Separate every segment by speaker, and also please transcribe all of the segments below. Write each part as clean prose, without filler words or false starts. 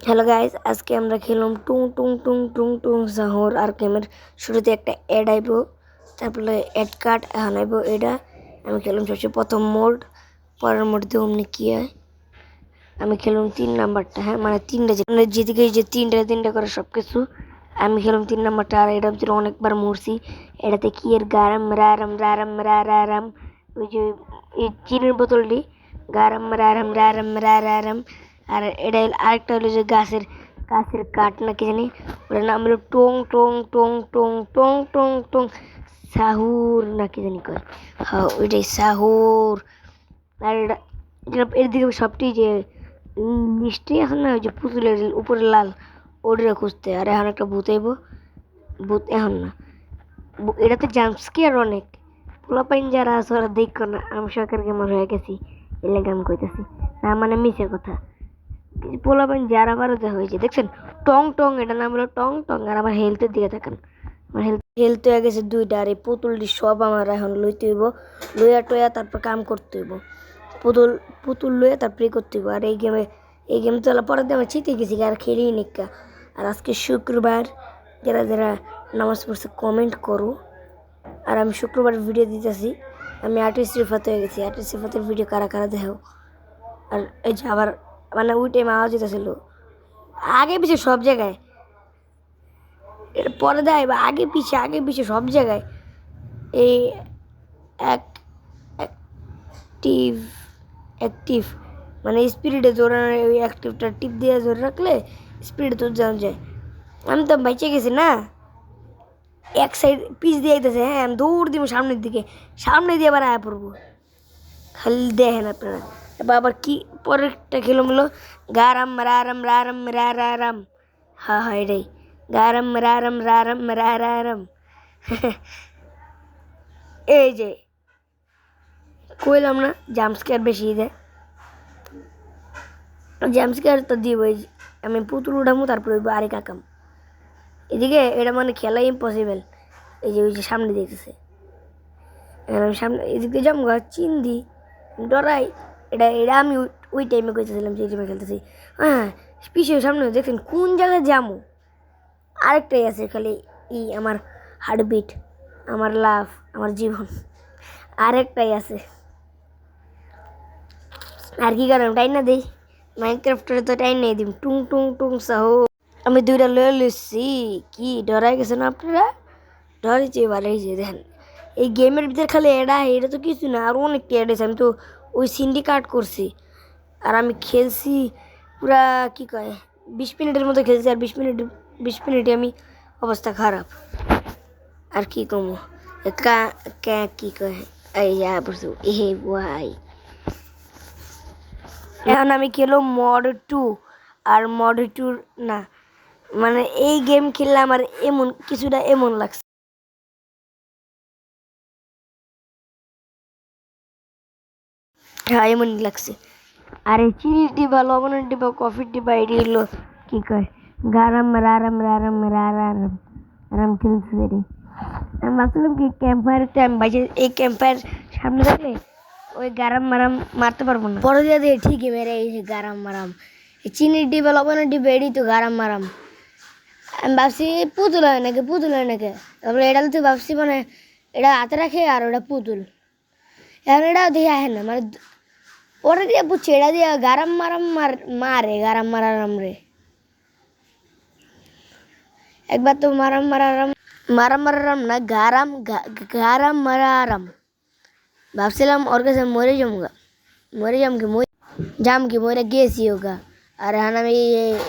Speaker 1: Hello guys, আজকে আমরা খেলাম টুং টুং টুং টুং টুং সাহর। আর গেমের শুরুতে একটা অ্যাড আইব, তারপরে অ্যাড কার্ড এখন আইব। এটা আমি খেলাম সবচেয়ে প্রথম মোড, পরের মোড দিয়ে অমনি কি হয়। আমি খেলাম 3 নাম্বারটা, হ্যাঁ মানে তিনটা, যেদিকে যে তিনটা করে সব কিছু। আমি খেলাম 3 নাম্বারটা, আর এটার ভিতরে অনেকবার মরছি। এটাতে কি এর গারাম রারাম রারাম রারাম, ওই যে এই চিনির বোতলটি, গারাম রারাম রারাম রারাম। আর এটা আরেকটা হলো যে গাছের গাছের কাঠ না কি জানি, ওটার নাম হলো টং টং টং টং টং টং টং সাহুর না কি জানি কয়। হ্যাঁ ওইটাই সাহুর। আর এর দিকে সবটি যে মিষ্টি এখন না, ওই যে পুতুলের উপরে লাল, ওটা খুঁজতে। আর এখন একটা ভূত আইব, ভূত এখন না, এটাতে জাম্পস্কেয়ার অনেক। পোলাপাইন যারা আছে ওরা দেখো না, আমি সরকার গেমার হয়ে গেছি, এ লেগে আমি কইতেছি না, মানে মিশে কথা। পোলাপাইন যারা বারোতে হয়েছে দেখছেন, টং টং, এটা নাম হলো টং টং। আর আমার হেলথের দিকে থাকেন, আমার হেলথ হয়ে গেছে 2টা। আর এই পুতুলটি সব আমার এখন লইতে হইব, লইয়া টইয়া তারপর কাম করতে হইব। পুতুল পুতুল লইয়া তারপরে করতে হইব। আর এই গেম তো পরের দিন আমি চিতে গেছি আর খেলি নিকা। আর আজকে শুক্রবার, যারা যারা নামাজ পড়ছে কমেন্ট করো। আর আমি শুক্রবার ভিডিও দিতেছি, আমি আর্টিস্ট রিফাত হয়ে গেছি। আর্টিস্ট রিফাতের ভিডিও কারা কারা দেখো। আর এই যে আবার মানে ওই টাইম আওয়াজ দিতেছিল আগে পিছিয়ে সব জায়গায়, এর পরে দেয় বা আগে পিছিয়ে সব জায়গায় এই অ্যাক্টিভ অ্যাক্টিভ মানে স্পিরিটে জোরে, ওই অ্যাক্টিভটা টিপ দিয়ে জোরে রাখলে স্পিরিটে তোর জানা যায়। আমি তো বেঁচে গেছি না, এক সাইড পিচ দিয়ে আইতেছে, হ্যাঁ আমি দৌড় দিব সামনের দিকে, সামনে দিয়ে আবার আয়া পড়বো। খালি দেখেন আপনারা। এবার আবার কি পরেরটা খেলাম হলো গারাম রারাম রারাম রারাম। হ্যাঁ হ্যাঁ এটাই গারাম রারাম রারাম রারাম। এই যে কইলাম না জাম্পস্কেয়ার বেশি দেয়, জাম্পস্কেয়ার তো দিব। আমি পুতুল উঠামো তারপরে আরেক আঁকাম। এদিকে এটা মানে খেলা ইম্পসিবল। এই যে ওই যে সামনে দেখতেছে, আমি সামনে এদিকে যাম গা চিন দি ডরাই। এটা এটা আমি ওই টাইমে কইতেছিলাম যে টাইমে খেলতেছি। হ্যাঁ পিছিয়ে সামনে দেখছেন কোন জায়গায় যামো। আরেকটাই আছে খালি আমার হার্টবিট, আমার লাভ, আমার জীবন আরেকটাই আছে। আর কি করাম, টাইম না দিই মাইনক্রাফ্টের তো টাইম নেই দিম টুং টুং টুং সাহো। আমি 2টা লয়ে লইছি, কি ডরাই গেছেন আপনারা? ডরাইছে বাড়াইছে দেখেন। এই গেমের ভিতরে খালি এটা তো কিছু না, আরও অনেক অ্যাড আছে। আমি তো ওই সিন্ডিকেট করছি, আর আমি খেলছি পুরা কি কয় 20 মিনিটের মতো খেলছি। আর 20 মিনিটে আমি অবস্থা খারাপ। আর কি কমো কি কয় এই পড়ছো এ ভাই। এখন আমি খেলো মড 2। আর মড 2 না, মানে এই গেম খেললে আমার এমন কিছুটা এমন লাগছে, হ্যাঁ এমনই লাগছে। আর এই চিনির ডিবা, লবণের ডিবা, কফির ডিবা, এটি হলো কি কয় গারাম রারাম রারাম রারাম আরাম খেলছে এটি। আমি ভাবছিলাম কি ক্যাম্প ফায়ারতে আমি বাইরে, এই ক্যাম্প ফায়ার সামনে থাকলে ওই গারাম মারাম মারতে পারবো না। পরে দিয়ে দিয়ে ঠিকই মেরে এই গারাম মারাম। এই চিনির ডিবা, লবণের ডিবা, এটি তো গারাম মারাম। আমি ভাবছি পুতুল হয় নাকি, পুতুল হয় নাকি, তারপরে এটা তো ভাবছি মানে এটা হাতে রাখে আর ওটা পুতুল। এখন এটাও দেখে আসে না, মানে ওরা দিয়ে বুঝছে এটা দিয়ে গারাম মারাম মারে গারাম মারারাম রে। একবার তো মারাম মারারাম, মারাম মারারাম না গারাম গারাম মারারাম। ভাবছিলাম ওর কাছে মরে যামগা, মরে যাম কি মরে গেছি ওগা। আর এখন আমি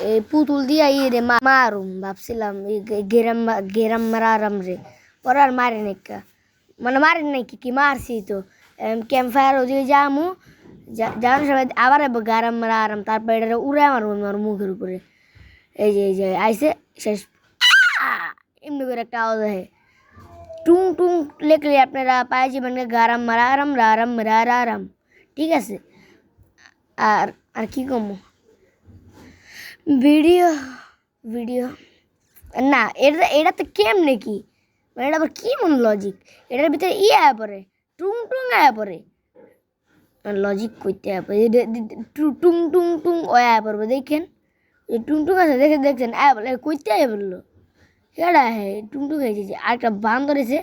Speaker 1: এই পুতুল দিয়া রে মারুম ভাবছিলাম, গেরাম গেরাম মারারাম রে। ওরা আর মারে নাকি, মানে মারে নাকি কি মারছি তো। ক্যাম্প ফায়ার ওদিকে যামু, যাওয়ার সময় আবার গারাম মারারাম, তারপর এটা উড়ে আমার মুখের উপরে। এই যে আইসে শেষ, এমনি করে একটা আওয়াজ হয় টুং টুং লেখলে আপনারা পায়ে যাবেন গারাম মারারাম রারাম রারাম। ঠিক আছে। আর আর কি কমো ভিডিও ভিডিও না, এটা তো কেমনে কি, মানে এটা আবার কি মন লজিক, এটার ভিতরে আয়া পড়ে টুং টুং আয়া পড়ে, লজিক করতে আয়া পড়ে টুং টুং টুং ও আয়া পড়বে দেখেন। এই টুংটুং আছে দেখছেন বলে কইতে বললো কেডা হ্যাঁ টুংটুং হয়েছে আর একটা বান্দর এসে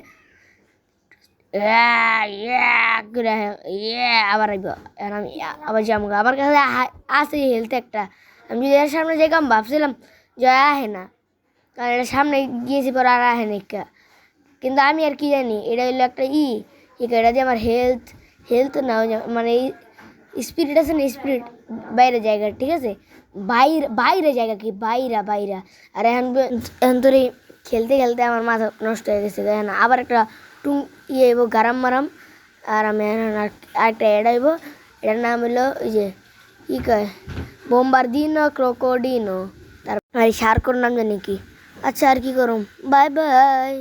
Speaker 1: আবার আইব আমি আবার যাবো আমার কাছে আছে হেলথ একটা আমি যদি এর সামনে যেতাম ভাবছিলাম যে আহে না কারণ এটা সামনে গিয়েছি পর আর আহে না কিন্তু আমি আর কি জানি এটা হইলো একটা এটা দিয়ে আমার হেলথ না মানে স্পিরিট আছে না স্পিরিট বাইরে জায়গা ঠিক আছে বাইরে জায়গা কি বাইরা আর এখন এখন তোর খেলতে খেলতে আমার মাথা নষ্ট হয়ে গেছে দেখেন আবার একটা টুং আইব গারাম মারাম আর আমি এখন আরেকটা অ্যাড আইব এটার নাম হলো ওই যে কী কয় বোম্বারদিনো ক্রোকোডিনো তার আর শার্কর নাম জানি কি আচ্ছা আর কি করুম বাই বাই